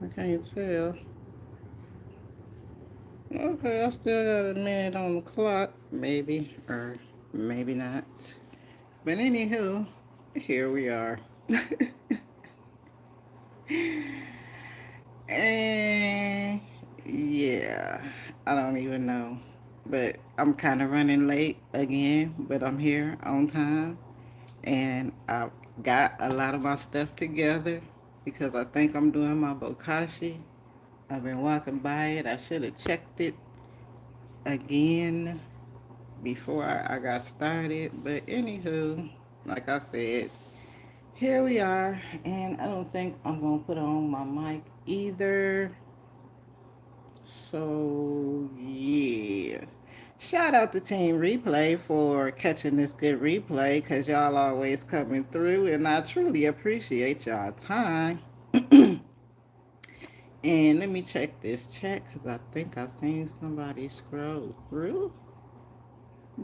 I can't tell. Okay, I still got a minute on the clock. Maybe, or maybe not. But anywho, here we are. And yeah, I don't even know. But I'm kind of running late again, but I'm here on time. And I got a lot of my stuff together because I think I'm doing my bokashi. I've been walking by it. I should have checked it again before I got started. But anywho, like I said, here we are. And I don't think I'm going to put on my mic either. So, yeah. Shout out to Team Replay for catching this good replay because y'all always coming through and I truly appreciate y'all time. And let me check this chat because I think I seen somebody scroll through.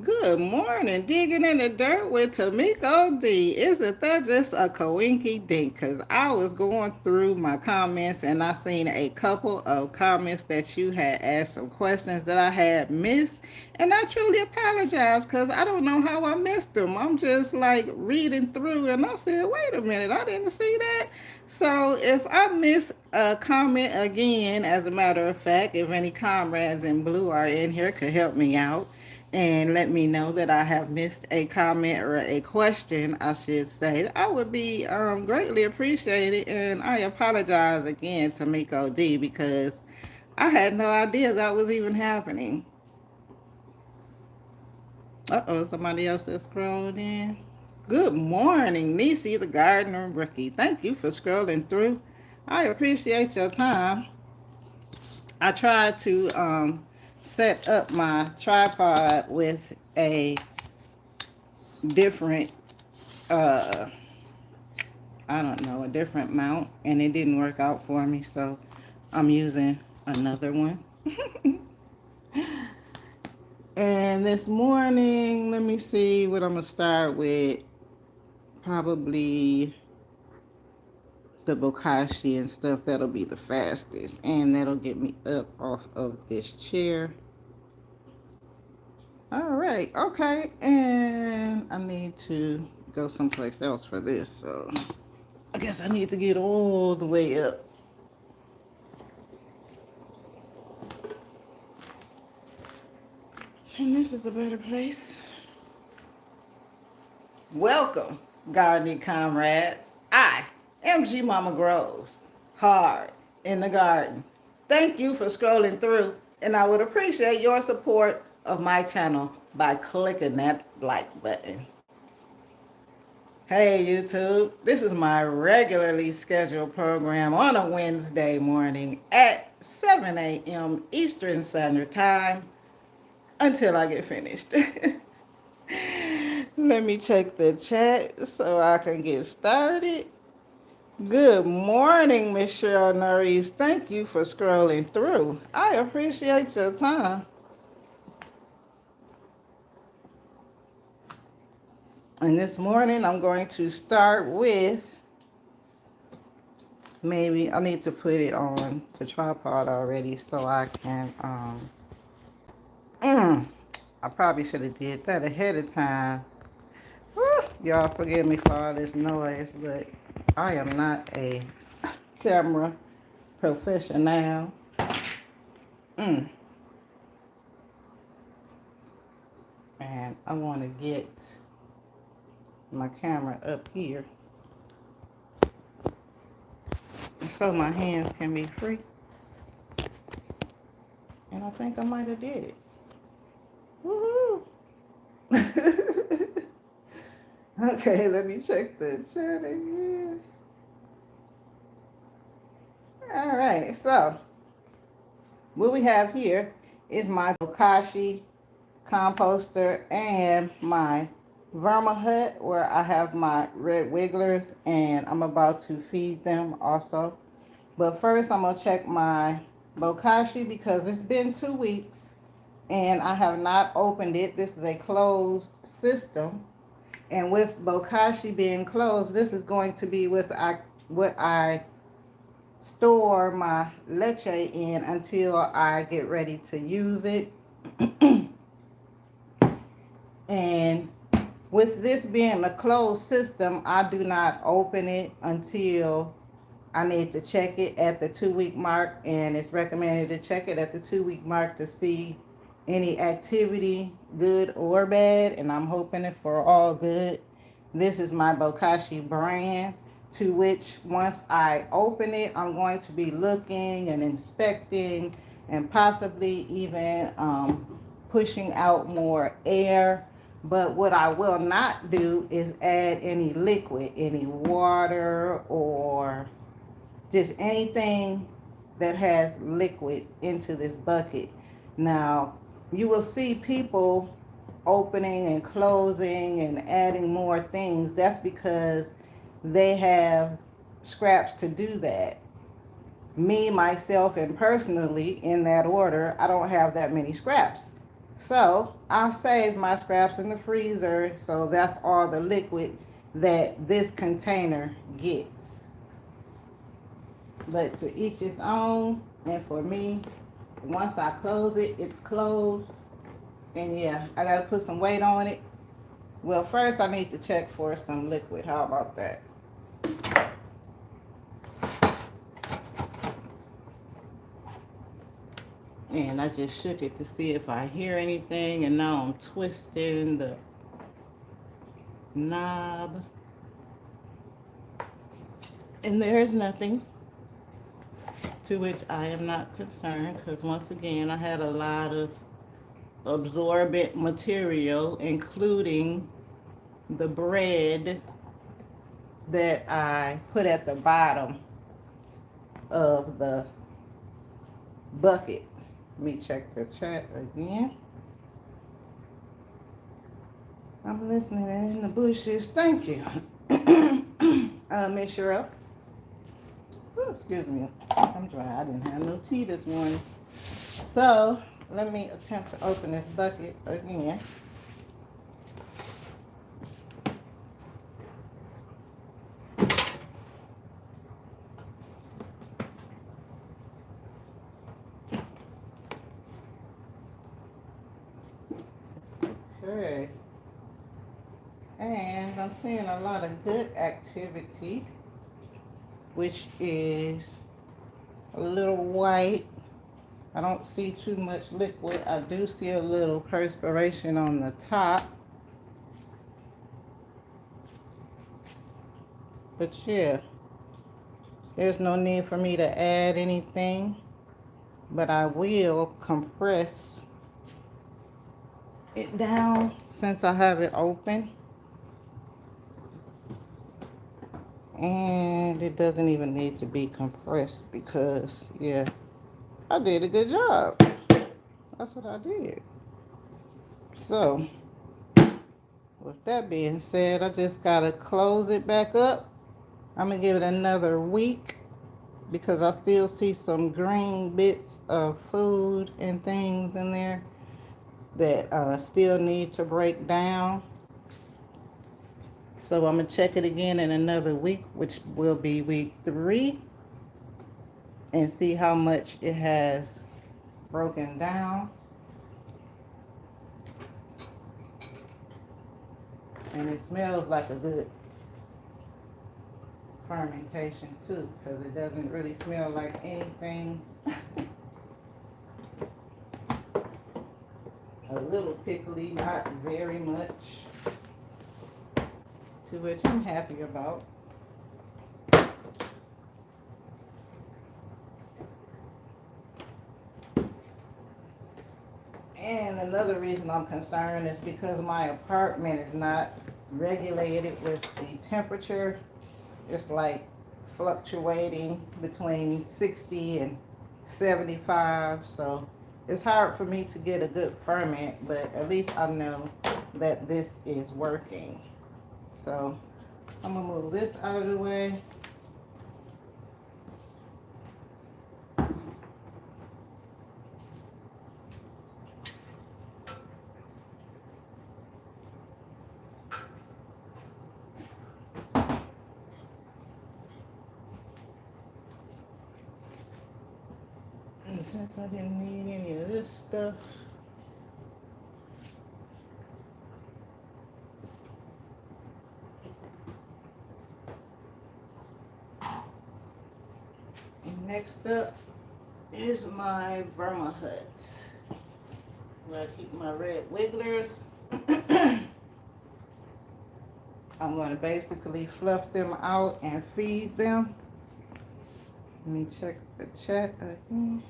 Good morning, digging in the dirt with Tamiko D. Isn't that just a coinky dink? Because I was going through my comments and I seen a couple of comments that you had asked some questions that I had missed. And I truly apologize because I don't know how I missed them. I'm just like reading through and I said, wait a minute, I didn't see that. So if I miss a comment again, as a matter of fact, if any comrades in blue are in here, could help me out and let me know that I have missed a comment or a question, I should say, I would be greatly appreciated. And I apologize again to Miko D because I had no idea that was even happening. Uh-oh, somebody else has scrolled in. Good morning, Nisi the gardener rookie. Thank you for scrolling through. I appreciate your time. I tried to set up my tripod with a different uh I don't know, a different mount and it didn't work out for me, so I'm using another one. And this morning, let me see what I'm gonna start with. Probably the bokashi and stuff. That'll be the fastest and that'll get me up off of this chair. All right, okay, and I need to go someplace else for this, so I guess I need to get all the way up. And this is a better place. Welcome, gardening comrades. I am GMama Growz Hard in the Garden. Thank you for scrolling through, and I would appreciate your support of my channel by clicking that like button. Hey YouTube, this is my regularly scheduled program on a Wednesday morning at 7 a.m. Eastern Standard Time until I get finished. Let me check the chat so I can get started. Good morning, Miss Cheryl Norris. Thank you for scrolling through. I appreciate your time. And this morning I'm going to start with, maybe I need to put it on the tripod already so I can, I probably should have did that ahead of time. Woo, y'all forgive me for all this noise, but I am not a camera professional. Mm. And I want to get my camera up here so my hands can be free. And I think I might have did it. Woohoo! Okay, let me check the chat again. All right, so what we have here is my bokashi composter and my vermihut where I have my red wigglers and I'm about to feed them also. But first I'm gonna check my bokashi because it's been 2 weeks and I have not opened it. This is a closed system. And with bokashi being closed, this is going to be with what I store my leche in until I get ready to use it. And with this being a closed system, I do not open it until I need to check it at the 2 week mark, and it's recommended to check it at the 2 week mark to see any activity, good or bad, and I'm hoping it for all good. This is my bokashi brand, to which once I open it, I'm going to be looking and inspecting and possibly even pushing out more air. But what I will not do is add any liquid, any water, or just anything that has liquid into this bucket. Now, you will see people opening and closing and adding more things. That's because they have scraps to do that. Me, myself, and personally, in that order, I don't have that many scraps. So I'll save my scraps in the freezer, so that's all the liquid that this container gets. But to each his own, and for me, once I close it, it's closed. And yeah, I gotta put some weight on it. Well, first I need to check for some liquid. How about that? And I just shook it to see if I hear anything, and now I'm twisting the knob, and there's nothing, to which I am not concerned, because once again, I had a lot of absorbent material, including the bread that I put at the bottom of the bucket. Let me check the chat again. I'm listening in the bushes. Thank you. Miss Cheryl. Ooh, excuse me. I'm dry. I didn't have no tea this morning. So, let me attempt to open this bucket again. Okay. And I'm seeing a lot of good activity, which is a little white. I don't see too much liquid. I do see a little perspiration on the top. But yeah, there's no need for me to add anything, but I will compress it down since I have it open. And it doesn't even need to be compressed because, yeah, I did a good job. That's what I did. So, with that being said, I just gotta close it back up. I'm gonna give it another week because I still see some green bits of food and things in there that still need to break down. So I'm gonna check it again in another week, which will be week 3, and see how much it has broken down. And it smells like a good fermentation too, because it doesn't really smell like anything. A little pickly, not very much, to which I'm happy about. And another reason I'm concerned is because my apartment is not regulated with the temperature. It's like fluctuating between 60 and 75, so it's hard for me to get a good ferment, but at least I know that this is working. So I'm gonna move this out of the way. And since I didn't need any of this stuff, next up is my vermihut, where I keep my red wigglers. I'm going to basically fluff them out and feed them. Let me check the chat again.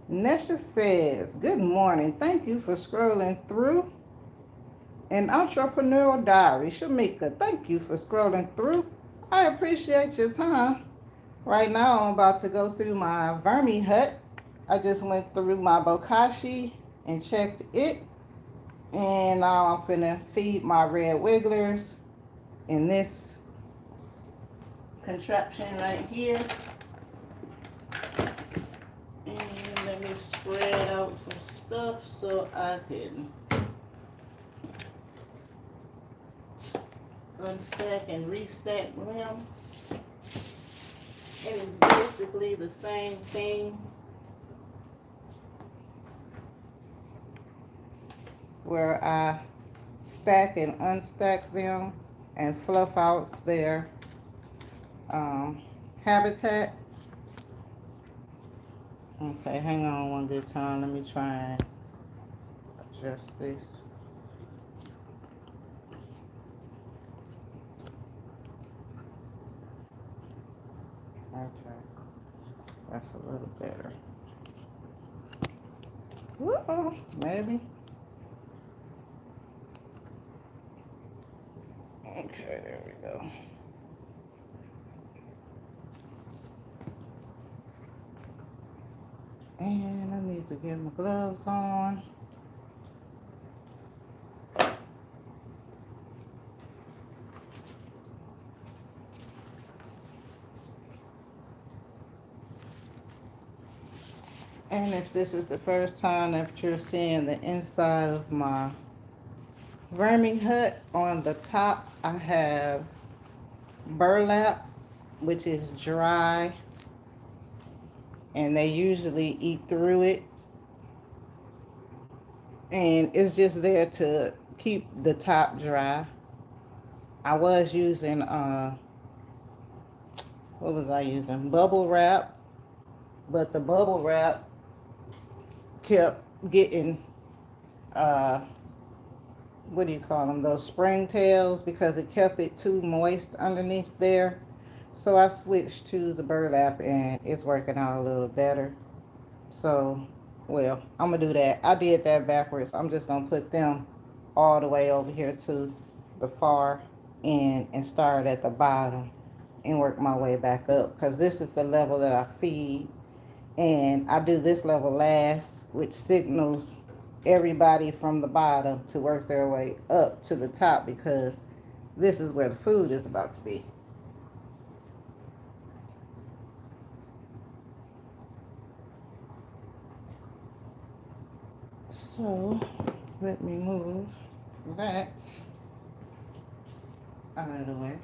Nesha says, good morning. Thank you for scrolling through an entrepreneurial diary. Shamika, thank you for scrolling through. I appreciate your time. Right now, I'm about to go through my vermihut. I just went through my bokashi and checked it. And now I'm finna feed my red wigglers in this contraption right here. And let me spread out some stuff so I can unstack and restack them. It is basically the same thing where I stack and unstack them and fluff out their habitat. Okay, hang on one good time. Let me try and adjust this. Okay, that's a little better. Uh-oh, maybe. Okay, there we go. And I need to get my gloves on. And if this is the first time that you're seeing the inside of my vermihut, on the top I have burlap, which is dry, and they usually eat through it. And it's just there to keep the top dry. I was using, what was I using? Bubble wrap, but the bubble wrap kept getting, what do you call them? Those springtails, because it kept it too moist underneath there. So I switched to the burlap and it's working out a little better. So, well, I'm going to do that. I did that backwards. I'm just going to put them all the way over here to the far end and start at the bottom and work my way back up, because this is the level that I feed. And I do this level last, which signals everybody from the bottom to work their way up to the top, because this is where the food is about to be. So let me move that out of the way.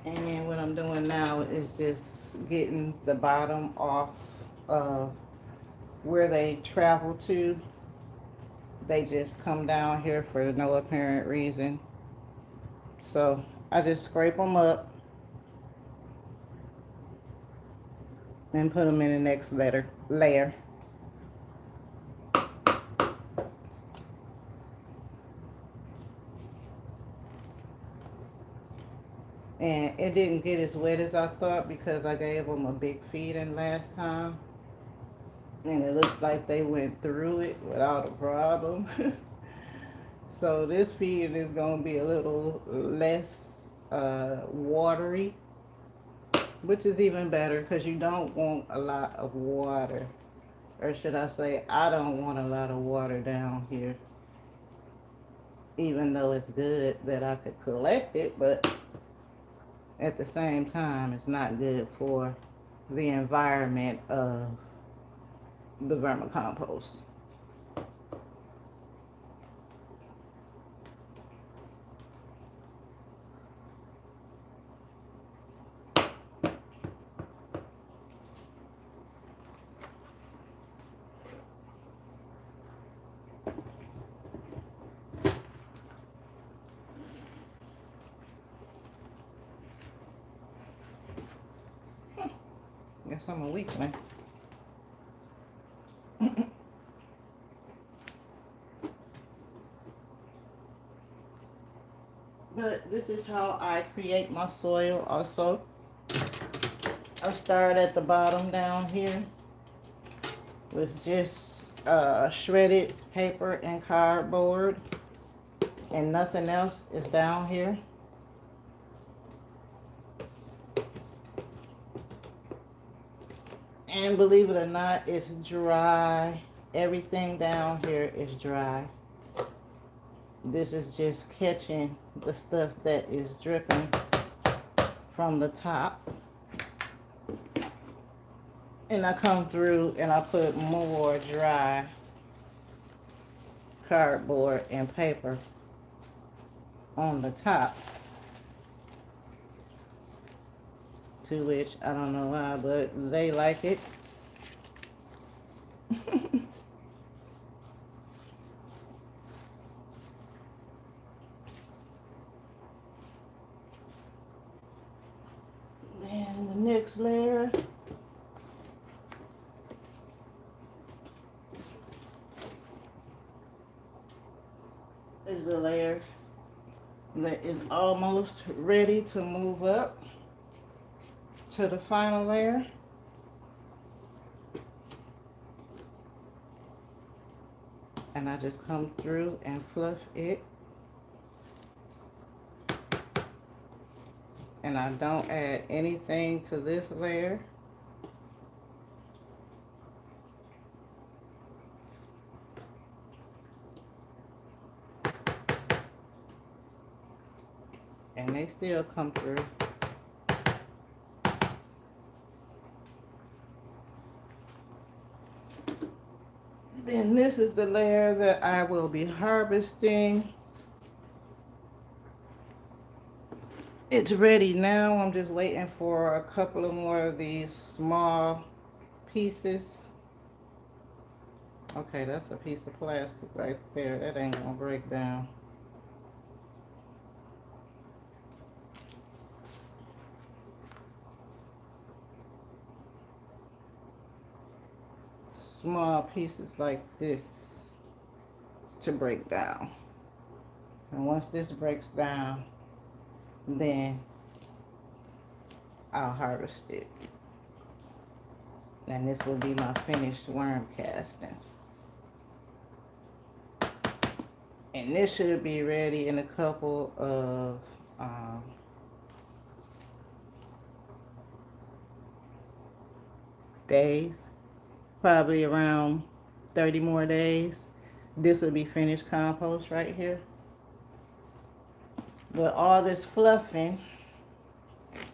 And what I'm doing now is just getting the bottom off of where they travel to. They just come down here for no apparent reason. So I just scrape them up and put them in the next layer. And it didn't get as wet as I thought, because I gave them a big feeding last time. And it looks like they went through it without a problem. So this feeding is going to be a little less watery. which is even better because you don't want a lot of water. Or should I say, I don't want a lot of water down here. Even though it's good that I could collect it, but at the same time, it's not good for the environment of the vermicompost. Guess I'm a weakling. But this is how I create my soil also. I start at the bottom down here with just shredded paper and cardboard, and nothing else is down here. And believe it or not, it's dry. Everything down here is dry. This is just catching the stuff that is dripping from the top. And I come through and I put more dry cardboard and paper on the top. To which, I don't know why, but they like it. Then the next layer is the layer that is almost ready to move up to the final layer. And I just come through and fluff it. And I don't add anything to this layer. And they still come through. Then this is the layer that I will be harvesting. It's ready now. I'm just waiting for a couple of more of these small pieces. Okay, that's a piece of plastic right there. That ain't gonna break down. Small pieces like this to break down. And once this breaks down, then I'll harvest it. And this will be my finished worm castings. And this should be ready in a couple of days. Probably around 30 more days. This will be finished compost right here. But all this fluffing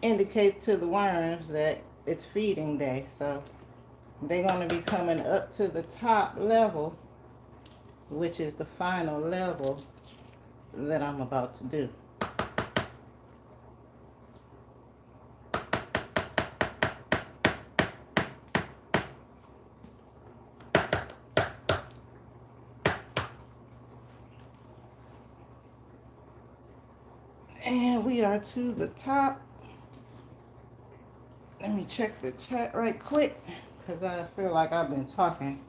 indicates to the worms that it's feeding day. So they're going to be coming up to the top level, which is the final level that I'm about to do. And we are to the top. Let me check the chat right quick, because I feel like I've been talking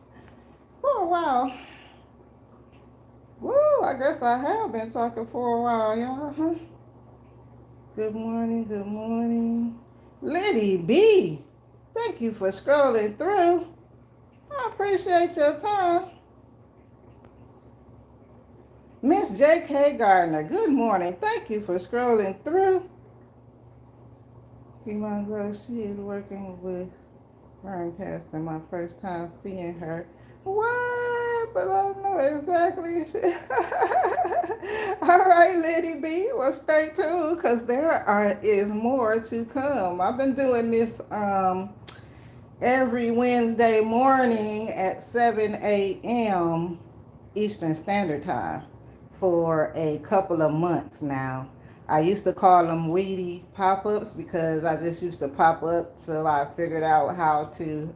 for a while. Woo, I guess I have been talking for a while, y'all, huh? Good morning, good morning. Liddy B, thank you for scrolling through. I appreciate your time. Miss J.K. Gardner, good morning. Thank you for scrolling through. GMama Growz, she is working with Vermihut. My first time seeing her. What? But I know exactly. All right, Lady B. Well, stay tuned because is more to come. I've been doing this every Wednesday morning at 7 a.m. Eastern Standard Time for a couple of months now. I used to call them weedy pop-ups because I just used to pop up till I figured out how to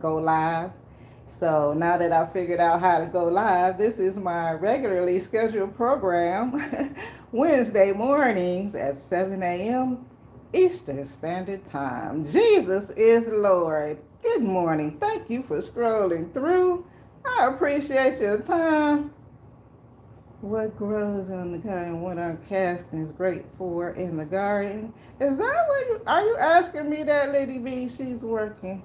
go live. So now that I figured out how to go live, this is my regularly scheduled program, Wednesday mornings at 7 a.m. Eastern Standard Time. Jesus is Lord. Good morning. Thank you for scrolling through. I appreciate your time. What grows in the garden? What are castings great for in the garden? Is that what are you asking me that, Lady B? She's working.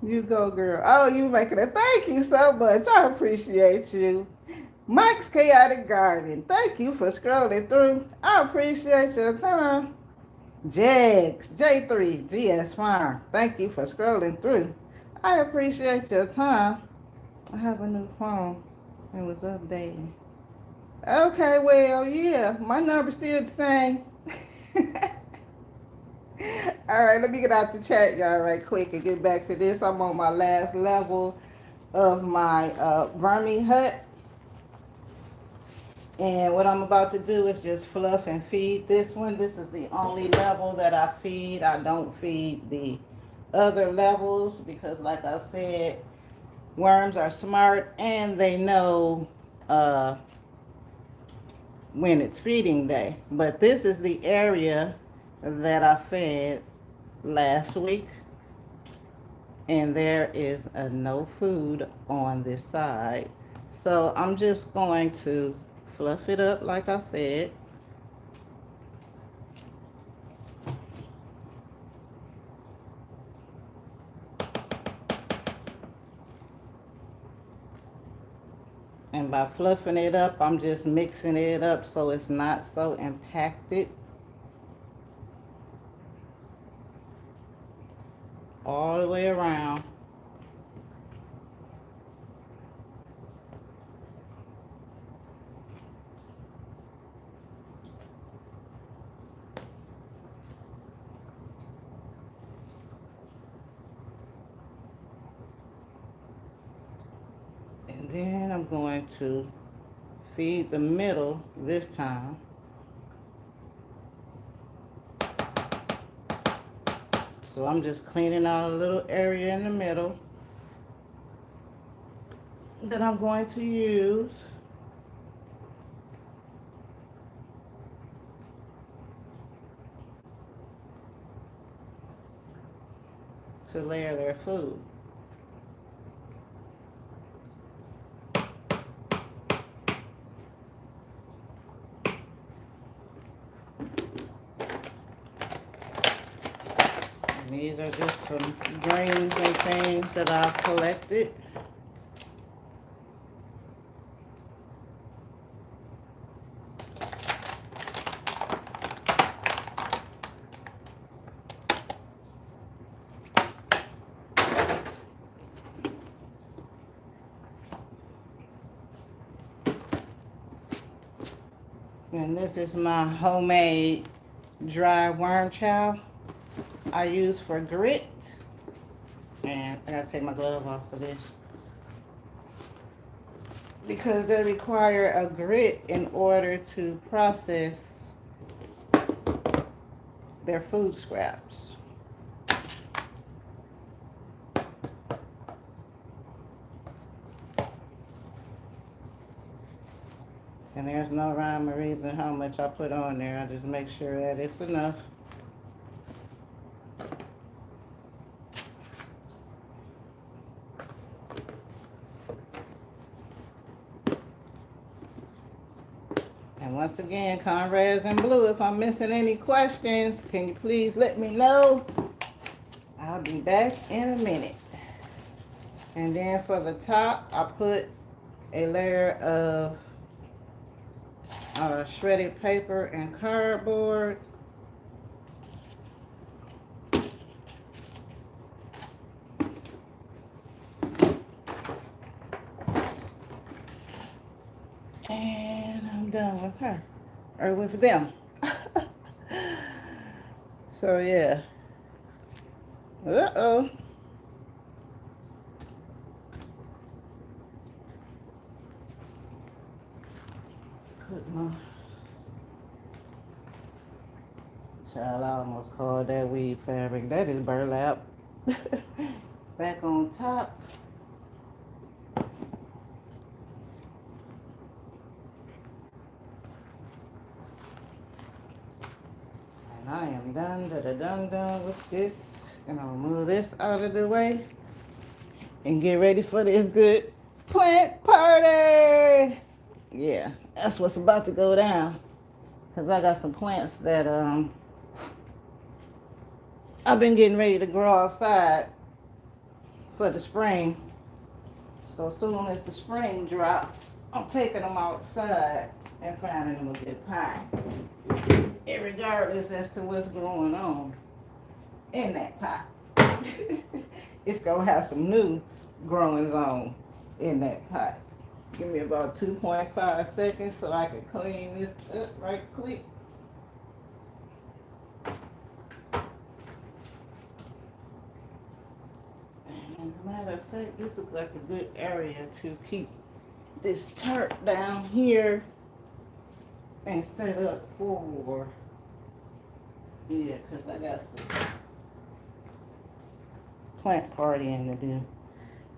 You go, girl. Oh, you making it. Thank you so much. I appreciate you. Mike's Chaotic Garden. Thank you for scrolling through. I appreciate your time. Jags, J3, GS Farm. Thank you for scrolling through. I appreciate your time. I have a new phone. It was updating. Okay, well, yeah, my number's still the same. All right, let me get out the chat, y'all, right quick and get back to this. I'm on my last level of my vermihut. And what I'm about to do is just fluff and feed this one. This is the only level that I feed. I don't feed the other levels because, like I said, worms are smart and they know when it's feeding day. But this is the area that I fed last week. And there is no food on this side. So I'm just going to fluff it up like I said. And by fluffing it up, I'm just mixing it up so it's not so impacted all the way around. And then I'm going to feed the middle this time. So I'm just cleaning out a little area in the middle that I'm going to use to layer their food. And these are just some grains and things that I've collected. And this is my homemade dry worm chow I use for grit. And I gotta take my glove off for this because they require a grit in order to process their food scraps. And there's no rhyme or reason how much I put on there. I just make sure that it's enough. And once again, Conrads in Blue, if I'm missing any questions, can you please let me know? I'll be back in a minute. And then for the top, I put a layer of shredded paper and cardboard. done with her. Or with them. So yeah. Uh-oh. Put my child, I almost called that weed fabric. That is burlap. Back on top. And I am done with this. And I'll move this out of the way and get ready for this good plant party. Yeah, that's what's about to go down. Cause I got some plants that I've been getting ready to grow outside for the spring. So soon as the spring drop, I'm taking them outside and finding them a good pie. Regardless as to what's going on in that pot. It's gonna have some new growing zone in that pot. Give me about 2.5 seconds so I can clean this up right quick. And as a matter of fact, this looks like a good area to keep this tarp down here and set up for, yeah, because I got some plant partying to do.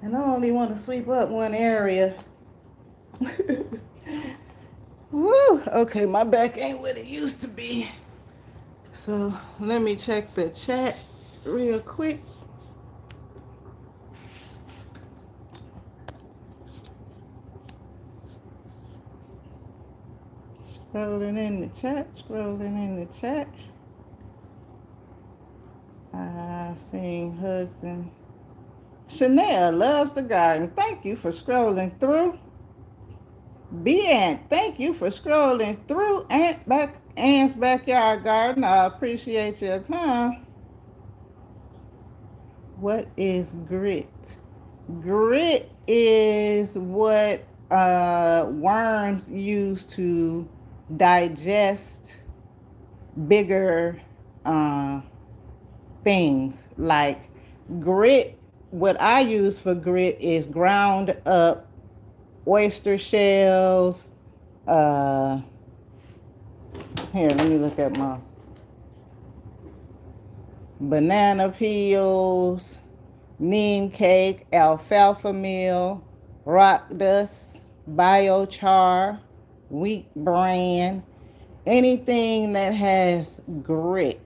And I only want to sweep up one area. Woo! Okay, my back ain't what it used to be. So let me check the chat real quick. Scrolling in the chat. Seeing hugs and Chanel loves the garden. Thank you for scrolling through. Bien, thank you for scrolling through Ant's Backyard Garden. I appreciate your time. What is grit? Grit is what worms use to digest bigger things. Like grit, what I use for grit is ground up oyster shells. Here, let me look at my banana peels, neem cake, alfalfa meal, rock dust, biochar, wheat bran, anything that has grit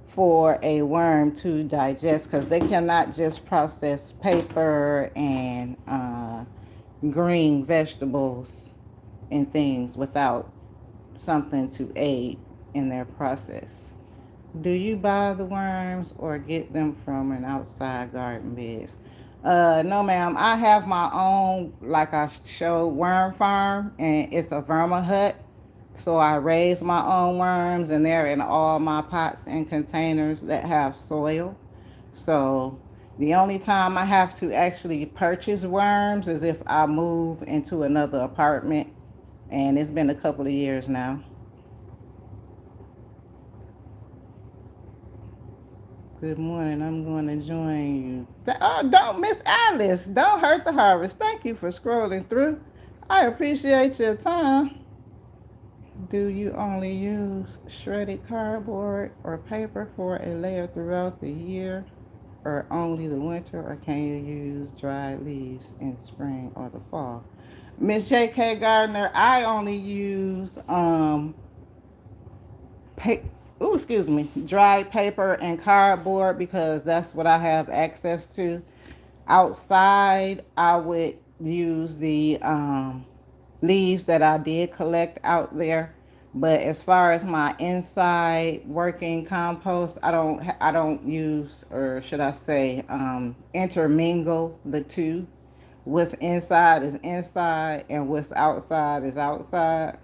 for a worm to digest, because they cannot just process paper and green vegetables and things without something to aid in their process. Do you buy the worms or get them from an outside garden beds? No, ma'am. I have my own, like I showed, worm farm, and it's a vermihut. So I raise my own worms, and they're in all my pots and containers that have soil. So the only time I have to actually purchase worms is if I move into another apartment, and it's been a couple of years now. Good morning. I'm going to join you. Oh, don't miss Alice. Don't hurt the harvest. Thank you for scrolling through. I appreciate your time. Do you only use shredded cardboard or paper for a layer throughout the year, or only the winter, or can you use dried leaves in spring or the fall? Miss J.K. Gardner, I only use dried paper and cardboard because that's what I have access to. Outside, I would use the leaves that I did collect out there. But as far as my inside working compost, I don't use, or should I say, intermingle the two. What's inside is inside, and what's outside is outside.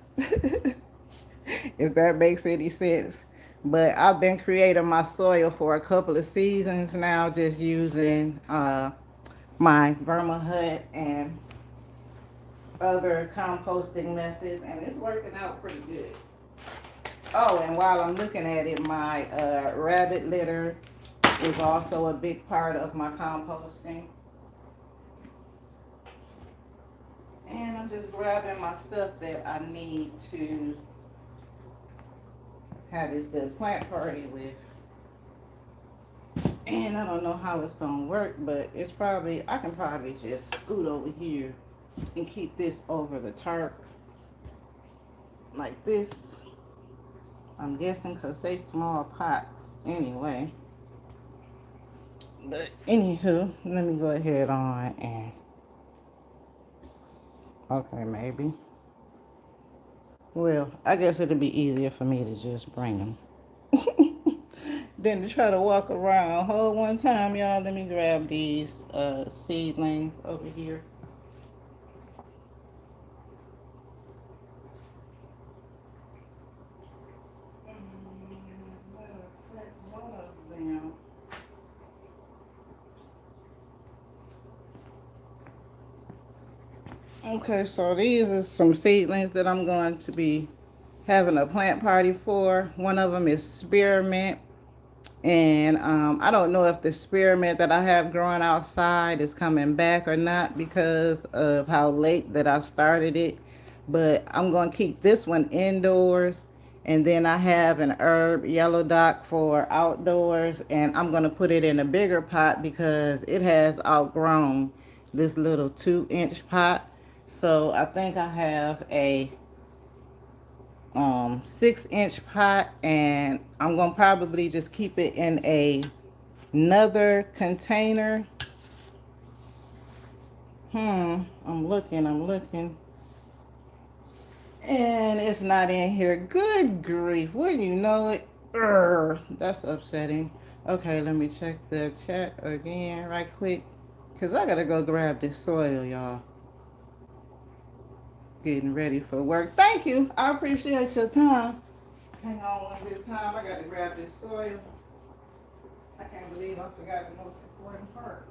If that makes any sense. But I've been creating my soil for a couple of seasons now, just using my vermihut and other composting methods, and it's working out pretty good. Oh, and while I'm looking at it, my rabbit litter is also a big part of my composting. And I'm just grabbing my stuff that I need to have this good plant party with. And I don't know how it's gonna work, but it's probably, I can probably just scoot over here and keep this over the tarp like this. I'm guessing because they small pots anyway. But anywho, let me go ahead on and, okay, maybe. Well, I guess it'll be easier for me to just bring them than to try to walk around. Hold one time, y'all. Let me grab these seedlings over here. One of them. Okay, so these are some seedlings that I'm going to be having a plant party for. One of them is spearmint. And I don't know if the spearmint that I have growing outside is coming back or not because of how late that I started it. But I'm going to keep this one indoors. And then I have an herb yellow dock for outdoors. And I'm going to put it in a bigger pot because it has outgrown this little 2-inch pot. So I think I have a 6-inch pot, and I'm gonna probably just keep it in another container. I'm looking, and it's not in here. Good grief, wouldn't you know it? That's upsetting. Okay, let me check the chat again right quick, because I gotta go grab this soil, y'all. Getting ready for work. Thank you. I appreciate your time. Hang on one good time. I gotta grab this soil. I can't believe I forgot the most important part.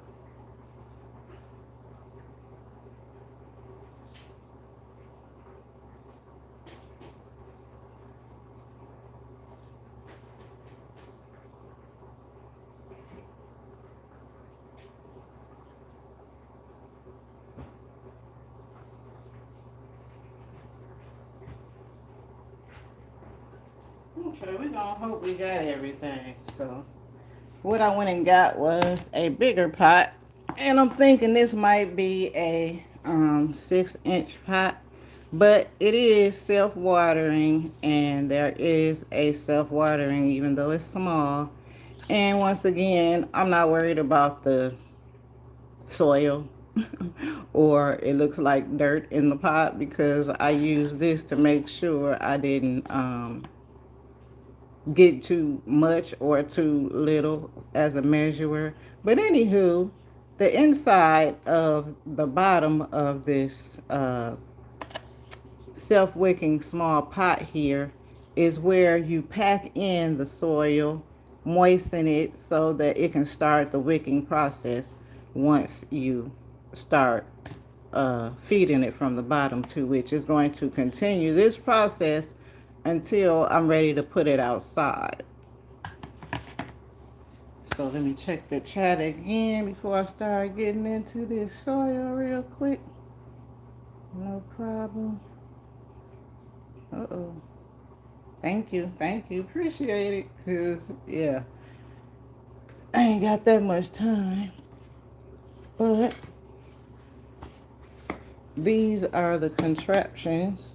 Okay, we're gonna hope we got everything. So what I went and got was a bigger pot, and I'm thinking this might be a 6-inch pot, but it is self-watering, and there is a self-watering even though it's small. And once again, I'm not worried about the soil or it looks like dirt in the pot because I use this to make sure I didn't get too much or too little as a measurer. But anywho, the inside of the bottom of this self-wicking small pot here is where you pack in the soil, moisten it so that it can start the wicking process once you start feeding it from the bottom to, which is going to continue this process until I'm ready to put it outside. So let me check the chat again before I start getting into this soil real quick. No problem. Uh-oh. Thank you. Appreciate it. Because, yeah, I ain't got that much time. But these are the contraptions.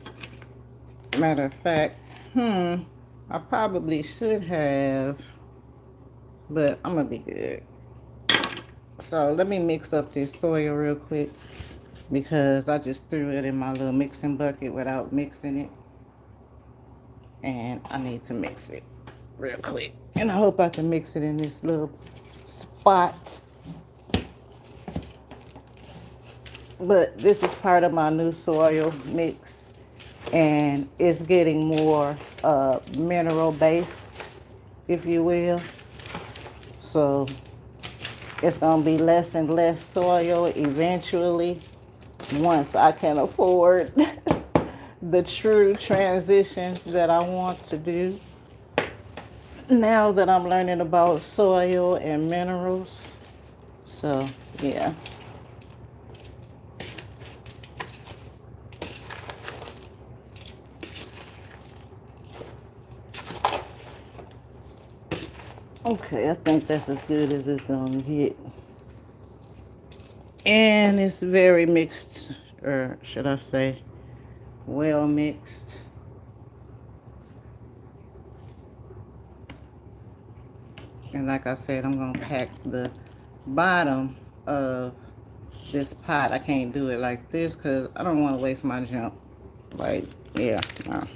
Matter of fact, I probably should have, but I'm gonna be good. So let me mix up this soil real quick because I just threw it in my little mixing bucket without mixing it. And I need to mix it real quick. And I hope I can mix it in this little spot. But this is part of my new soil mix. And it's getting more mineral based, if you will. So it's going to be less and less soil eventually. once I can afford the true transition that I want to do. Now that I'm learning about soil and minerals. So, yeah. Okay, I think that's as good as it's gonna get. And it's very mixed, or should I say, well mixed. And like I said, I'm gonna pack the bottom of this pot. I can't do it like this because I don't want to waste my junk. Like, yeah, no.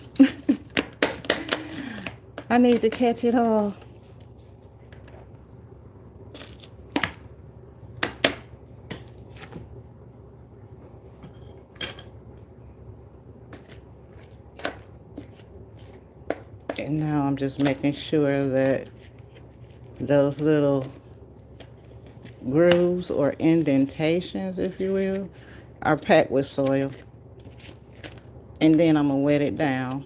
I need to catch it all. And now I'm just making sure that those little grooves or indentations, if you will, are packed with soil. And then I'm gonna wet it down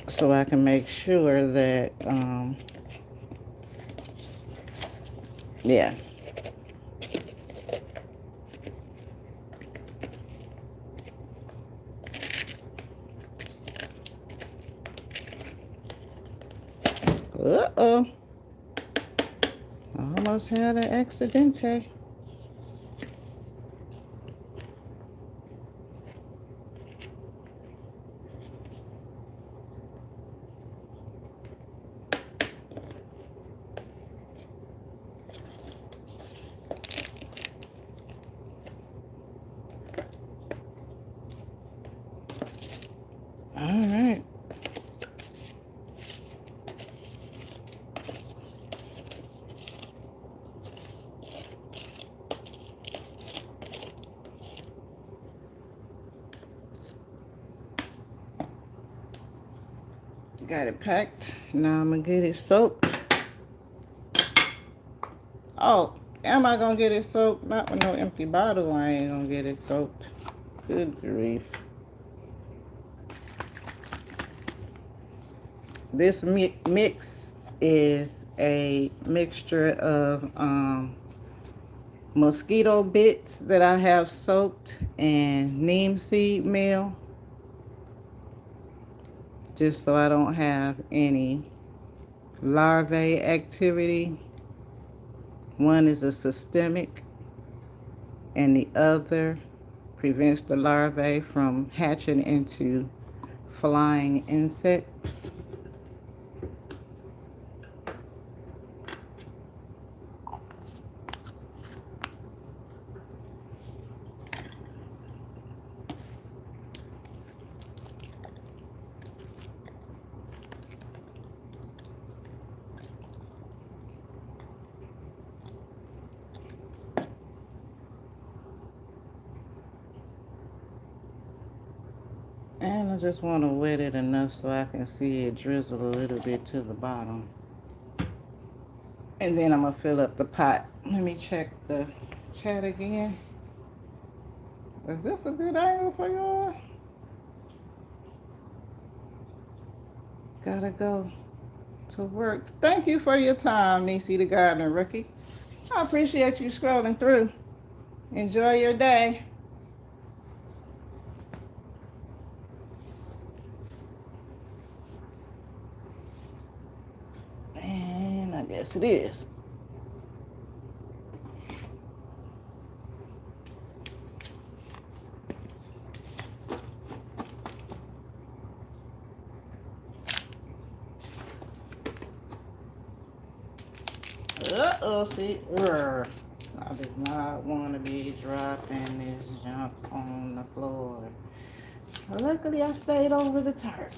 so I can make sure that, yeah. Uh-oh. I almost had an accidente. All right. Got it packed. Now I'm gonna get it soaked. Oh, am I gonna get it soaked? Not with no empty bottle. I ain't gonna get it soaked. Good grief. This mix is a mixture of mosquito bits that I have soaked and neem seed meal, just so I don't have any larvae activity. One is a systemic and the other prevents the larvae from hatching into flying insects. And I just want to wet it enough so I can see it drizzle a little bit to the bottom. And then I'm going to fill up the pot. Let me check the chat again. Is this a good angle for y'all? Gotta go to work. Thank you for your time, Niecy the Gardener Rookie. I appreciate you scrolling through. Enjoy your day. And I guess it is. Uh-oh, see, I did not want to be dropping this junk on the floor. Luckily, I stayed over the tarp.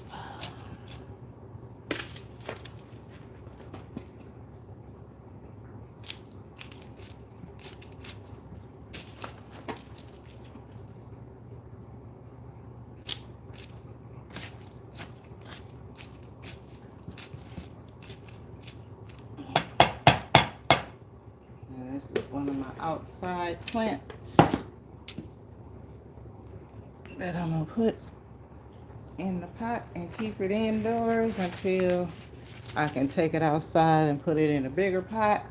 This is one of my outside plants that I'm gonna put in the pot and keep it indoors until I can take it outside and put it in a bigger pot.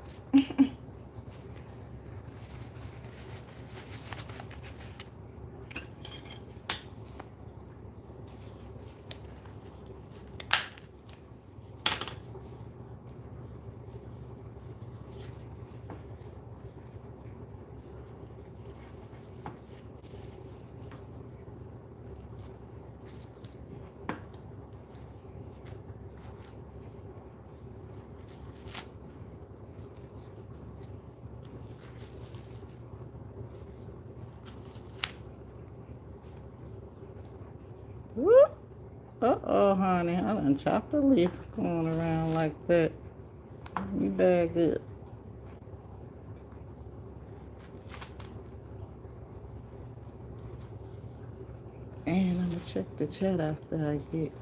Whoop. Uh-oh, honey. I done chopped a leaf going around like that. You bag up. And I'm gonna check the chat after I get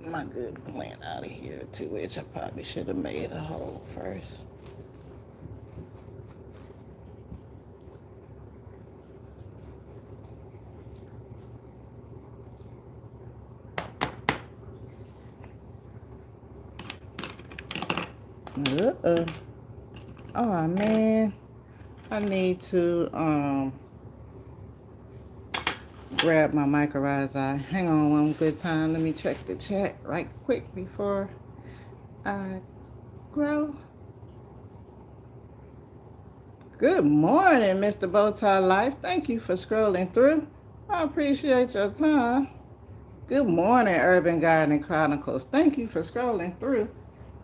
my good plant out of here too, which I probably should have made a hole first. Uh-oh. Oh man. I need to grab my mycorrhizae. Hang on one good time. Let me check the chat right quick before I grow. Good morning, Mr. Bowtie Life. Thank you for scrolling through. I appreciate your time. Good morning, Urban Gardening Chronicles. Thank you for scrolling through.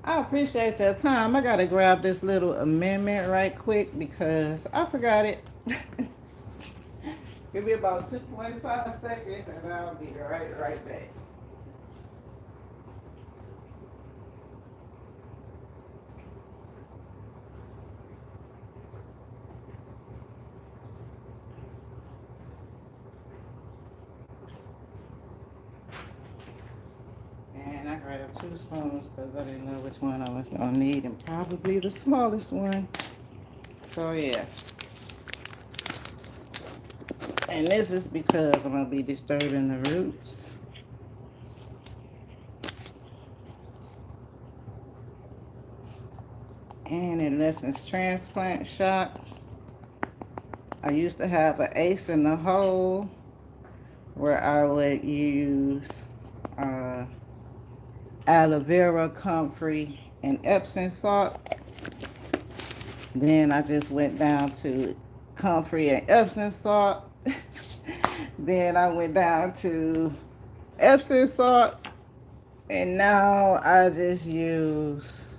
I appreciate your time. I gotta grab this little amendment right quick because I forgot it. Give me about 2.5 seconds and I'll be right back. And I grabbed 2 spoons because I didn't know which one I was gonna need, and probably the smallest one. So yeah. And this is because I'm gonna be disturbing the roots. And in Lessons Transplant Shop, I used to have an ace in the hole where I would use aloe vera, comfrey, and Epsom salt. Then I just went down to comfrey and Epsom salt. Then I went down to Epsom salt. And now I just use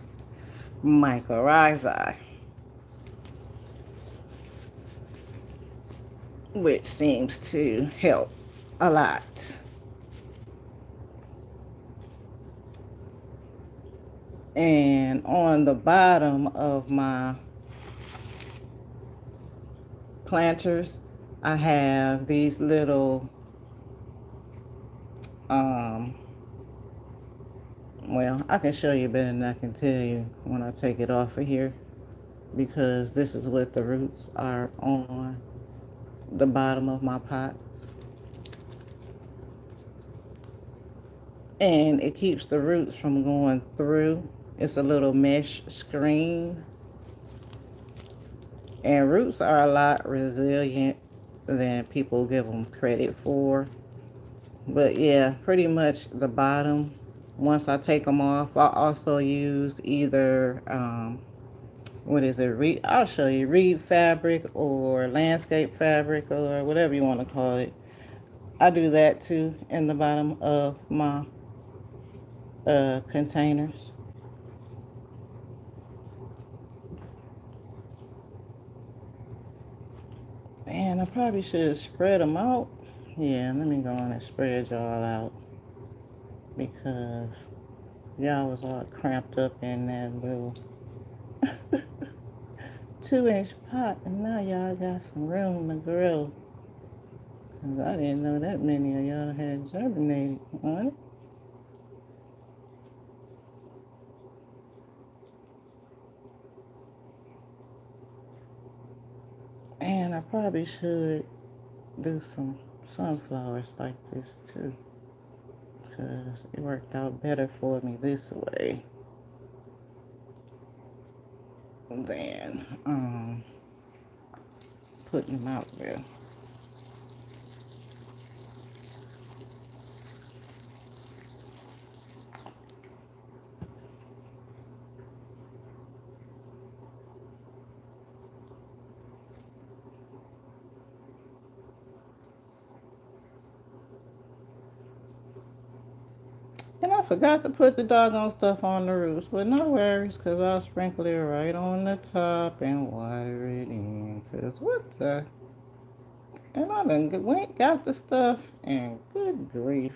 mycorrhizae, which seems to help a lot. And on the bottom of my planters, I have these little, well, I can show you better than I can tell you when I take it off of here, because this is what the roots are on the bottom of my pots. And it keeps the roots from going through. It's a little mesh screen. And roots are a lot resilient than people give them credit for. But yeah, pretty much the bottom, once I take them off, I also use either, what is it? I'll show you, reed fabric or landscape fabric or whatever you want to call it. I do that too in the bottom of my containers. And I probably should spread them out. Yeah, let me go on and spread y'all out, because y'all was all cramped up in that little 2-inch pot, and now y'all got some room to grow. Cause I didn't know that many of y'all had germinated on it. And I probably should do some sunflowers like this too, because it worked out better for me this way than putting them out there. And I forgot to put the doggone stuff on the roots, but no worries, because I'll sprinkle it right on the top and water it in, because what the... And I done went, got the stuff, and good grief.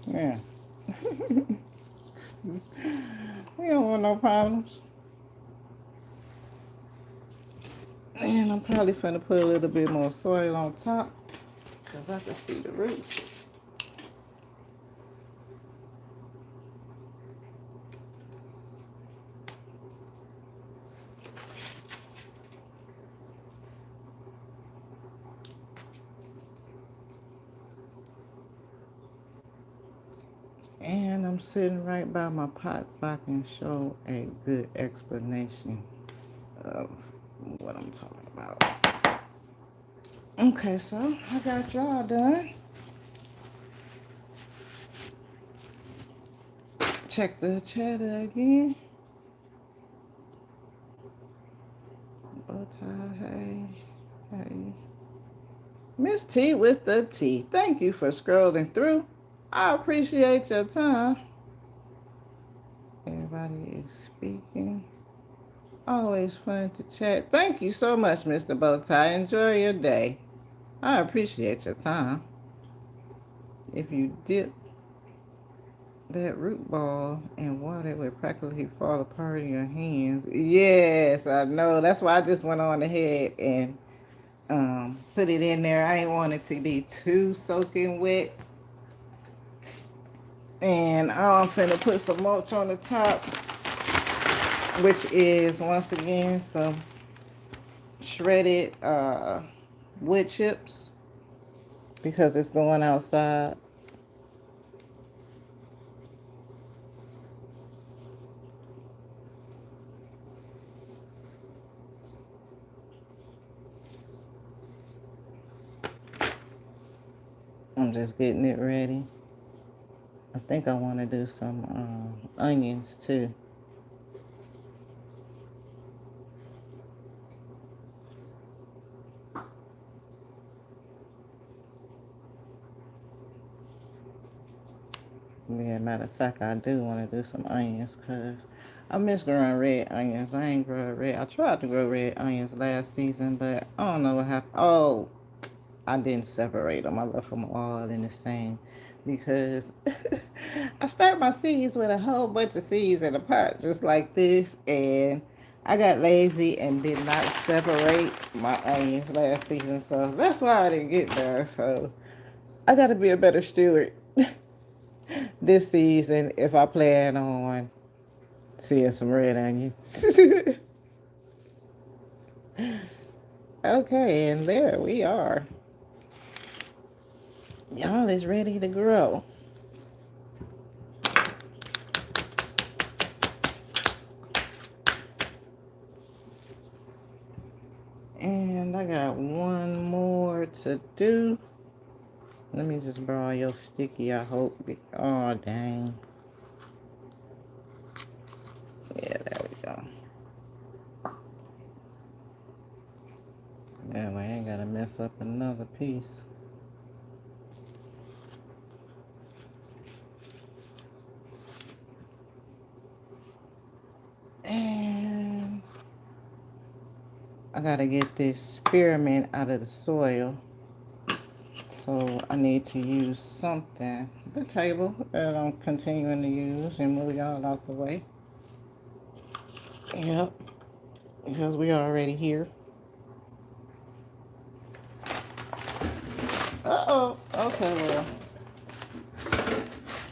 Yeah. We don't want no problems. And I'm probably finna put a little bit more soil on top, because I can see the roots. And I'm sitting right by my pot so I can show a good explanation of what I'm talking about. Okay, so I got y'all done. Check the cheddar again. Bow tie, hey, hey. Miss T with the T. Thank you for scrolling through. I appreciate your time. Everybody is speaking. Always fun to chat. Thank you so much, Mr. Bowtie. Enjoy your day. I appreciate your time. If you dip that root ball in water, it would practically fall apart in your hands. Yes, I know. That's why I just went on ahead and put it in there. I didn't want it to be too soaking wet. And I'm finna put some mulch on the top, which is, once again, some shredded wood chips, because it's going outside. I'm just getting it ready. I think I want to do some onions too. Yeah, matter of fact, I do want to do some onions because I miss growing red onions. I ain't growing red. I tried to grow red onions last season, but I don't know what happened. Oh, I didn't separate them. I left them all in the same, because I start my seeds with a whole bunch of seeds in a pot just like this, and I got lazy and did not separate my onions last season, so that's why I didn't get there. So I got to be a better steward this season if I plan on seeing some red onions. Okay, and there we are. Y'all is ready to grow. And I got one more to do. Let me just borrow your sticky, I hope. Oh, dang. Yeah, there we go. That way I ain't gotta mess up another piece. And I gotta get this spearmint out of the soil. So I need to use something. The table that I'm continuing to use, and move y'all out the way. Yep. Because we already here. Uh-oh. Okay, well.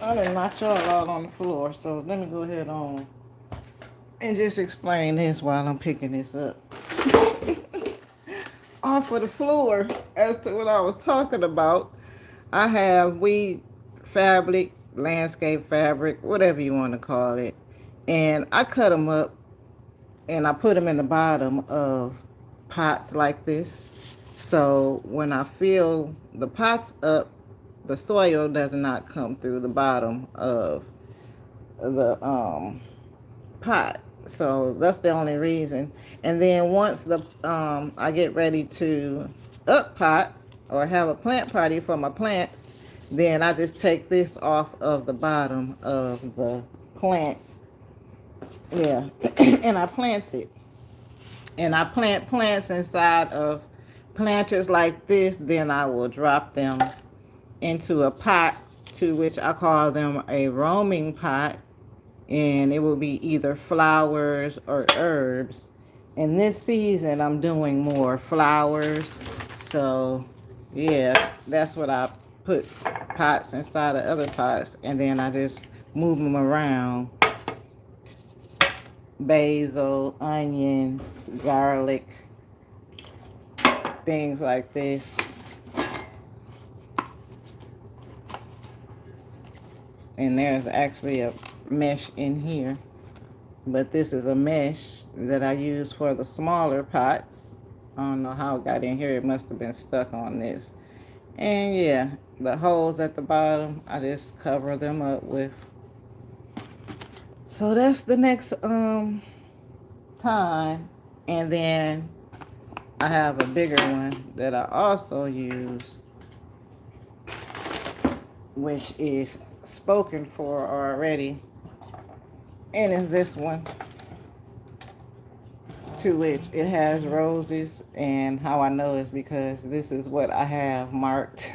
I done knocked y'all out on the floor, so let me go ahead on and just explain this while I'm picking this up off of the floor as to what I was talking about. I have weed fabric, landscape fabric, whatever you want to call it. And I cut them up and I put them in the bottom of pots like this. So when I fill the pots up, the soil does not come through the bottom of the pot. So that's the only reason. And then once the I get ready to up pot or have a plant party for my plants, then I just take this off of the bottom of the plant. Yeah, and I plant it. And I plant plants inside of planters like this. Then I will drop them into a pot, to which I call them a roaming pot, and it will be either flowers or herbs. And this season I'm doing more flowers. So yeah, that's what I put pots inside of other pots, and then I just move them around. Basil, onions, garlic, things like this. And there's actually a mesh in here, but this is a mesh that I use for the smaller pots. I don't know how it got in here. It must have been stuck on this. And yeah, the holes at the bottom, I just cover them up with. So that's the next time. And then I have a bigger one that I also use, which is spoken for already, and it's this one, to which it has roses. And how I know is because this is what I have marked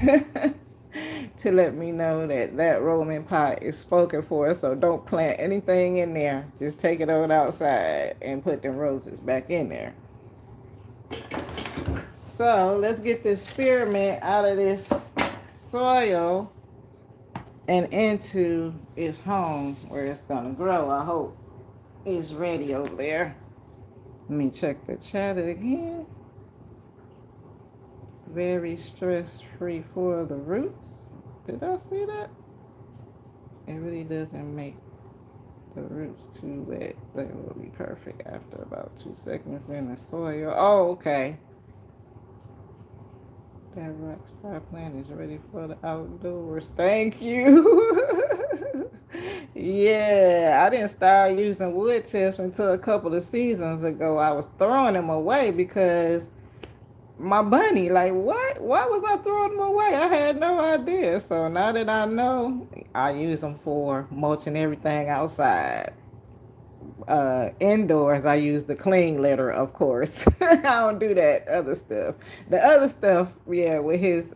to let me know that that roaming pot is spoken for. So don't plant anything in there, just take it on outside and put the roses back in there. So let's get this spearmint out of this soil and into its home where it's gonna grow. I hope it's ready over there. Let me check the chat again. Very stress-free for the roots. Did I see that? It really doesn't make the roots too wet. They will be perfect after about 2 seconds in the soil. Oh, okay. That rockstar plant is ready for the outdoors. Thank you. Yeah, I didn't start using wood chips until a couple of seasons ago. I was throwing them away because my bunny, like, what? Why was I throwing them away? I had no idea. So now that I know, I use them for mulching everything outside. Indoors, I use the clean litter, of course. I don't do that other stuff. The other stuff, yeah, with his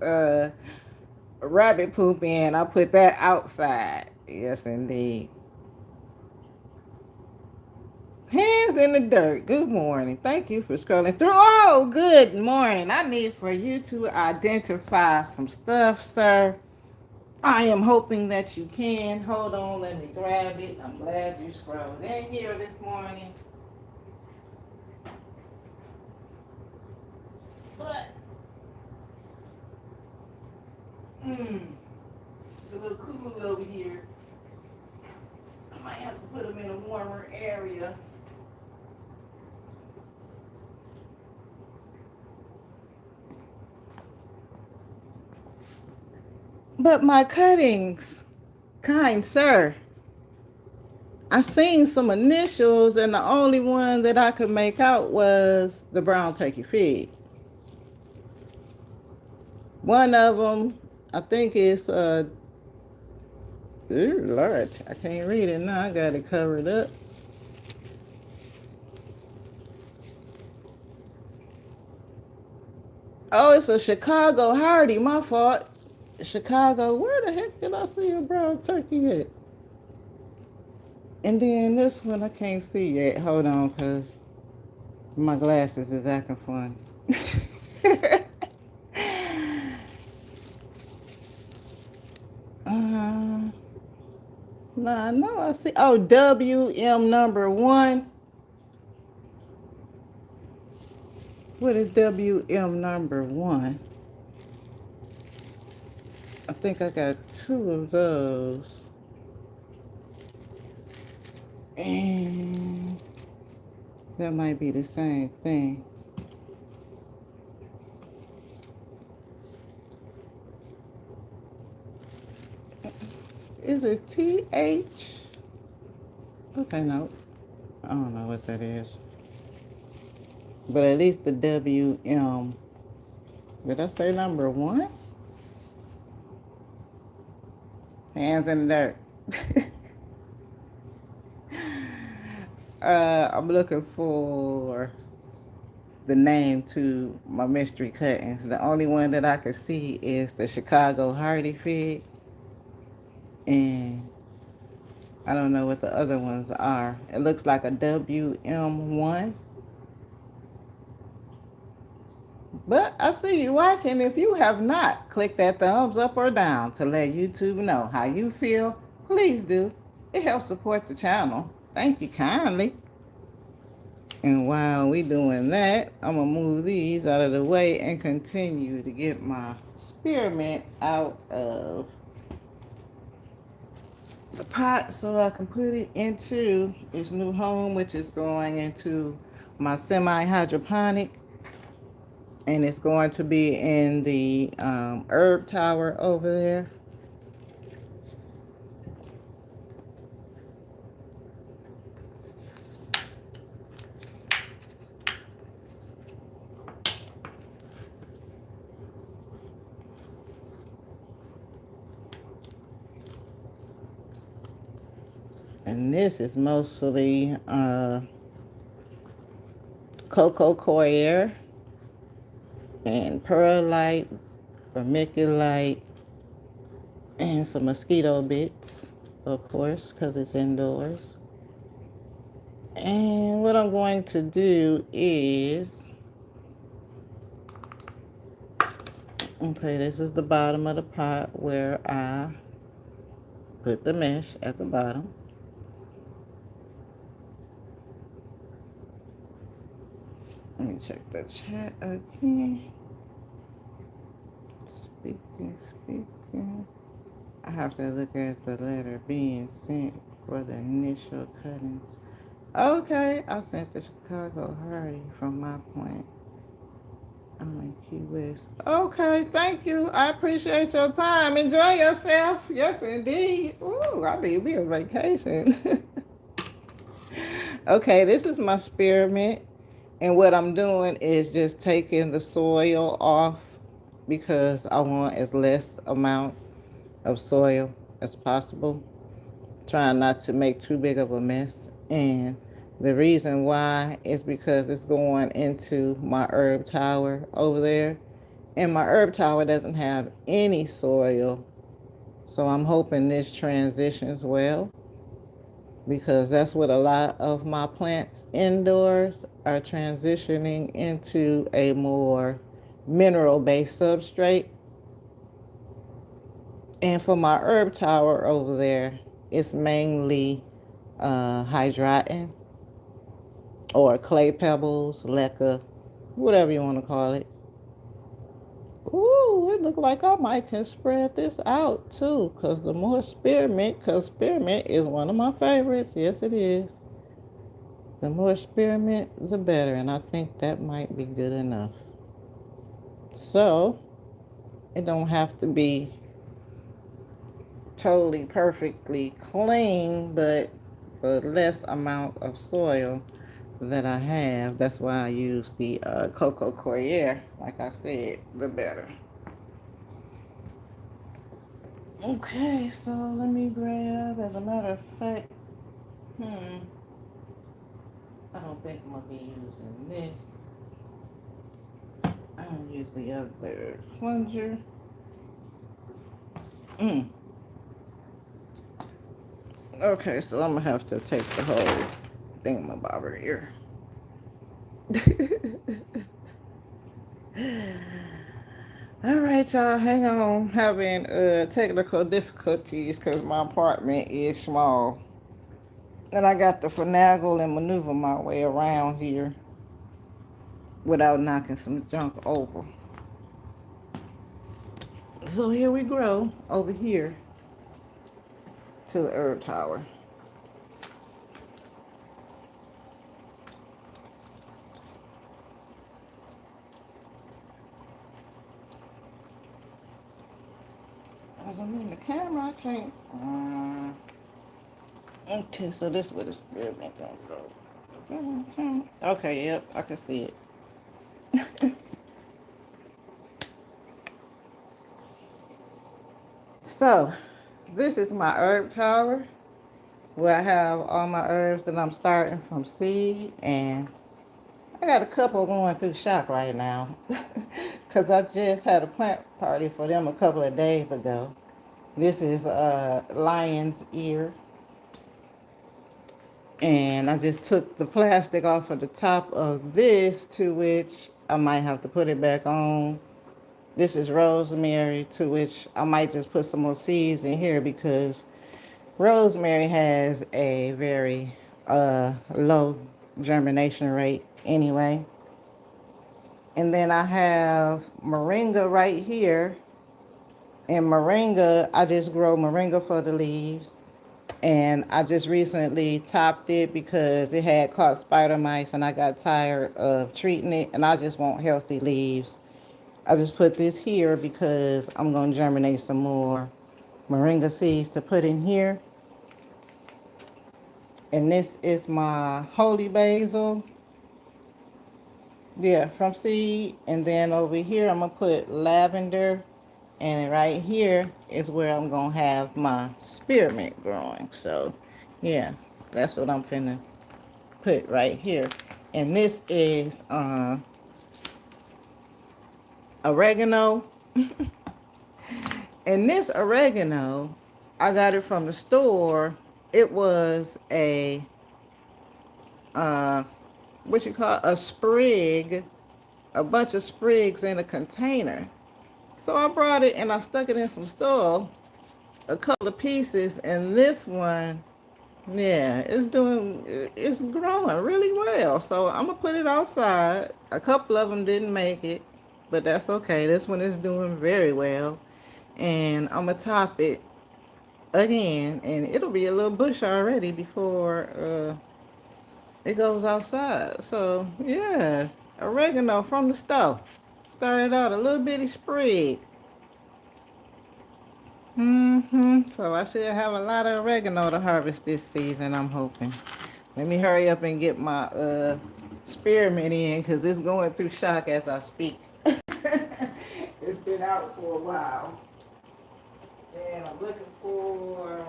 rabbit poop in, I put that outside. Yes, indeed. Hands in the dirt. Good morning. Thank you for scrolling through. Oh, good morning. I need for you to identify some stuff, sir. I am hoping that you can. Hold on, let me grab it. I'm glad you scrolled in here this morning. But, it's a little cool over here. I might have to put them in a warmer area. But my cuttings, kind sir, I seen some initials, and the only one that I could make out was the brown turkey fig. One of them, I think it's ooh, Lord, I can't read it now. I got it covered up. Oh, it's a Chicago Hardy. My fault. Chicago. Where the heck did I see a brown turkey at? And then this one I can't see yet. Hold on, cause my glasses is acting funny. uh, nah, no, I see. Oh, WM number 1. What is WM number one? I think I got two of those. And that might be the same thing. Is it TH? Okay, no. I don't know what that is. But at least the WM. Did I say number one? Hands in the dirt. I'm looking for the name to my mystery cuttings. The only one that I can see is the Chicago Hardy Fig. And I don't know what the other ones are. It looks like a WM1. But I see you watching. If you have not, click that thumbs up or down to let YouTube know how you feel. Please do. It helps support the channel. Thank you kindly. And while we doing that, I'm going to move these out of the way and continue to get my spearmint out of the pot so I can put it into its new home, which is going into my semi-hydroponic. And it's going to be in the herb tower over there. And this is mostly cocoa coir and perlite, vermiculite, and some mosquito bits, of course, because it's indoors. And what I'm going to do is, okay, this is the bottom of the pot where I put the mesh at the bottom. Let me check the chat again. Speaking. I have to look at the letter being sent for the initial cuttings. Okay, I sent the Chicago Hardy from my plant. I'm in Key West. Okay, thank you. I appreciate your time. Enjoy yourself. Yes, indeed. Ooh, I need me a vacation. Okay, this is my spearmint. And what I'm doing is just taking the soil off because I want as less amount of soil as possible. Trying not to make too big of a mess. And the reason why is because it's going into my herb tower over there. And my herb tower doesn't have any soil. So I'm hoping this transitions well, because that's what a lot of my plants indoors are transitioning into, a more mineral-based substrate. And for my herb tower over there, it's mainly hydroton or clay pebbles, leca, whatever you want to call it. Ooh, it look like I might can spread this out too, because the more spearmint, because spearmint is one of my favorites. Yes, it is. The more spearmint, the better, and I think that might be good enough. So, it don't have to be totally perfectly clean, but the less amount of soil that I have, that's why I use the cocoa coir. Like I said, the better. Okay, so let me grab, as a matter of fact, I don't think I'm going to be using this. I'll use the other plunger. Okay, so I'm going to have to take the whole thingamabobber here. All right, y'all, hang on. Having technical difficulties because my apartment is small. And I got to finagle and maneuver my way around here. without knocking some junk over. So here we grow over here to the herb tower. As I'm in the camera, I can't. Okay, so this is where the spearmint gonna go. Is that on the camera? Okay, yep, I can see it. So, this is my herb tower where I have all my herbs that I'm starting from seed, and I got a couple going through shock right now because I just had a plant party for them a couple of days ago. This is lion's ear, and I just took the plastic off of the top of this, to which I might have to put it back on. This is rosemary, to which I might just put some more seeds in here because rosemary has a very low germination rate anyway. And then I have moringa right here. And moringa, I just grow moringa for the leaves. And I just recently topped it because it had caught spider mites and I got tired of treating it and I just want healthy leaves. I just put this here because I'm going to germinate some more moringa seeds to put in here. And this is my holy basil. Yeah, from seed. And then over here, I'm going to put lavender. And right here is where I'm going to have my spearmint growing. So, yeah, that's what I'm finna put right here. And this is oregano. And this oregano, I got it from the store. It was a, what you call a sprig, a bunch of sprigs in a container. So I brought it and I stuck it in some soil, a couple of pieces, and this one, yeah, it's growing really well. So I'm gonna put it outside. A couple of them didn't make it, but that's okay. This one is doing very well, and I'm gonna top it again, and it'll be a little bush already before it goes outside. So yeah, oregano from the store. Started out a little bitty sprig. So I should have a lot of oregano to harvest this season, I'm hoping. Let me hurry up and get my spearmint in because it's going through shock as I speak. It's been out for a while. And I'm looking for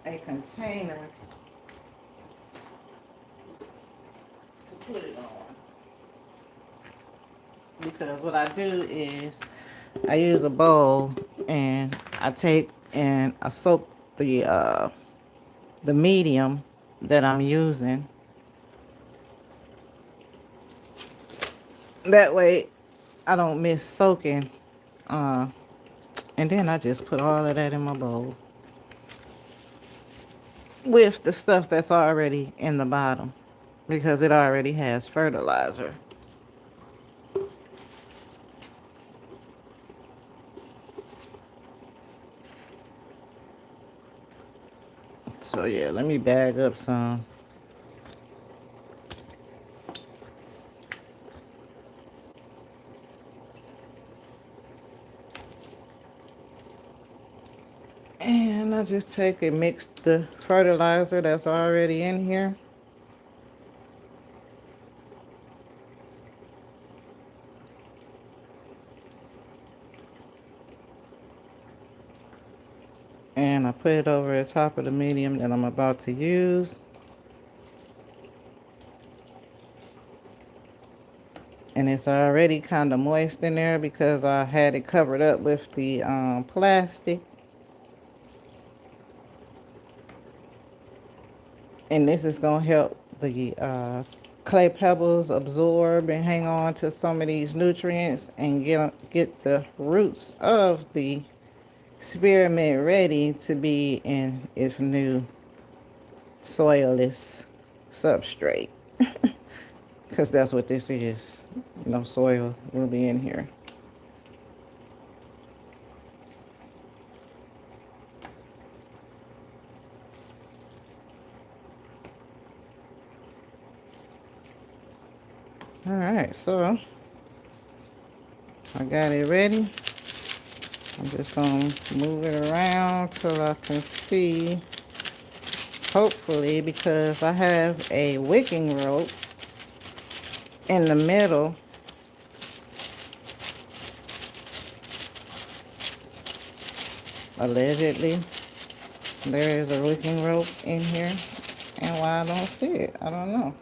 a container to put it on. Because what I do is I use a bowl and I take and I soak the medium that I'm using. That way I don't miss soaking. And then I just put all of that in my bowl with the stuff that's already in the bottom because it already has fertilizer. So yeah, let me bag up some. And I just take and mix the fertilizer that's already in here. And I put it over the top of the medium that I'm about to use. And it's already kind of moist in there because I had it covered up with the plastic. And this is going to help the clay pebbles absorb and hang on to some of these nutrients and get the roots of the spearmint ready to be in its new soilless substrate. because that's what this is. Soil will be in here. All right, so I got it ready. I'm just gonna move it around till I can see, hopefully, because I have a wicking rope in the middle. Allegedly, there is a wicking rope in here, and why I don't see it, I don't know.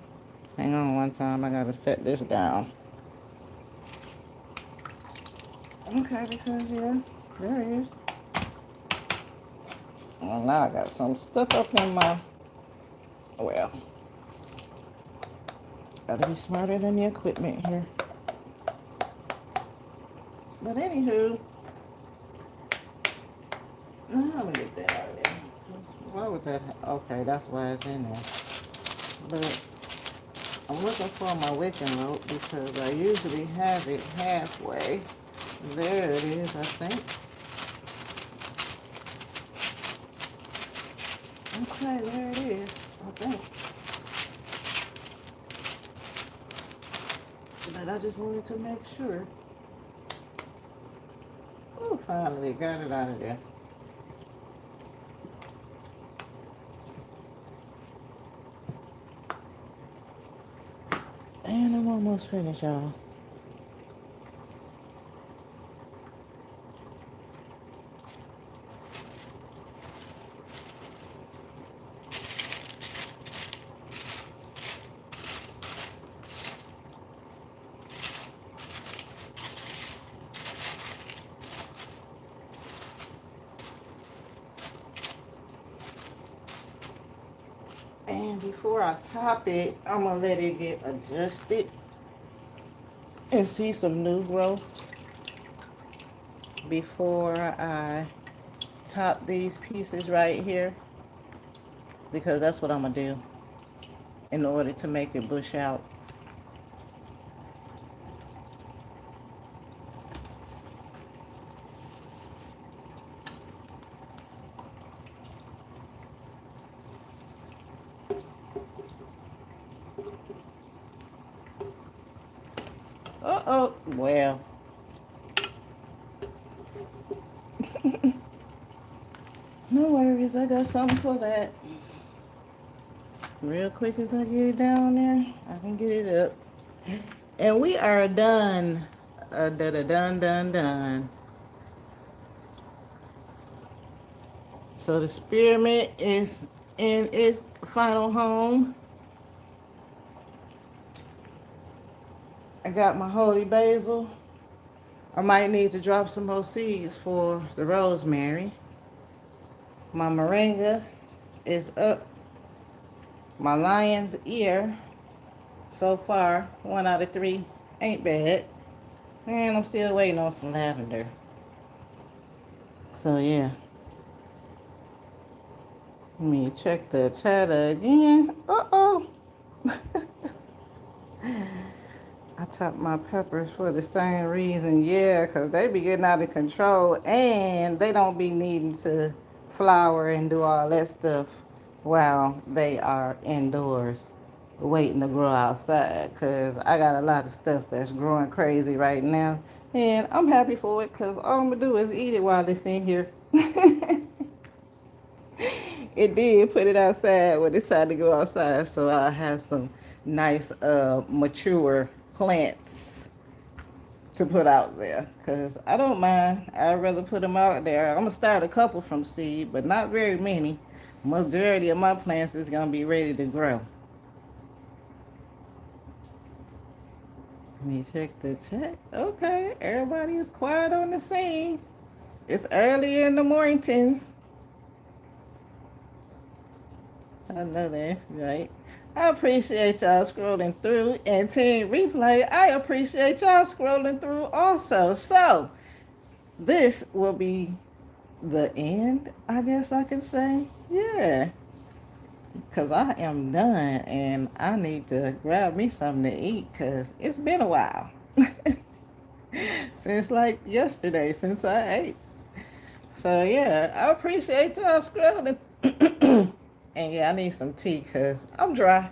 Hang on one time, I gotta set this down. Okay, because yeah, there it is. Well, now I got some stuck up in my, well, gotta be smarter than the equipment here. But anywho, let me get that out of there. Why would that, okay, that's why it's in there. But I'm looking for my wicking rope because I usually have it halfway. There it is, I think. Okay, there it is, I think. But I just wanted to make sure. Oh, finally got it out of there. And I'm almost finished, y'all. And before I top it, I'm gonna let it get adjusted and see some new growth before I top these pieces right here, because that's what I'm gonna do in order to make it bush out. Uh-oh, well. No worries, I got something for that. Real quick as I get it down there, I can get it up. And we are done. Done. So the spearmint is in its final home. I got my holy basil. I might need to drop some more seeds for the rosemary. My moringa is up. My lion's ear, so far, 1 out of 3, ain't bad. And I'm still waiting on some lavender. So yeah. Let me check the chat again. Uh-oh. I topped my peppers for the same reason. Yeah, because they be getting out of control. And they don't be needing to flower and do all that stuff while they are indoors waiting to grow outside. Because I got a lot of stuff that's growing crazy right now. And I'm happy for it because all I'm going to do is eat it while it's in here. It did put it outside when it's time to go outside, so I have some nice mature plants to put out there, because I don't mind. I'd rather put them out there. I'm going to start a couple from seed, but not very many. Majority of my plants is going to be ready to grow. Let me check the chat. Okay, everybody is quiet on the scene. It's early in the mornings. I know that's right. I appreciate y'all scrolling through, and Team Replay, I appreciate y'all scrolling through also. So, this will be the end, I guess I can say. Yeah. because I am done and I need to grab me something to eat because it's been a while. Since like yesterday, since I ate. So yeah, I appreciate y'all scrolling. And yeah, I need some tea because I'm dry.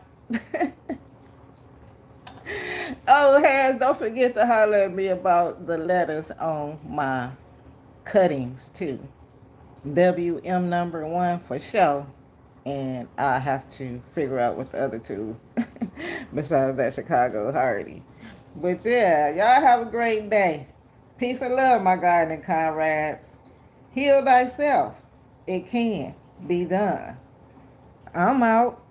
Oh, Has, don't forget to holler at me about the letters on my cuttings too. WM number one for sure. And I have to figure out what the other two besides that Chicago Hardy. But yeah, y'all have a great day. Peace and love, my gardening comrades. Heal thyself. It can be done. I'm out.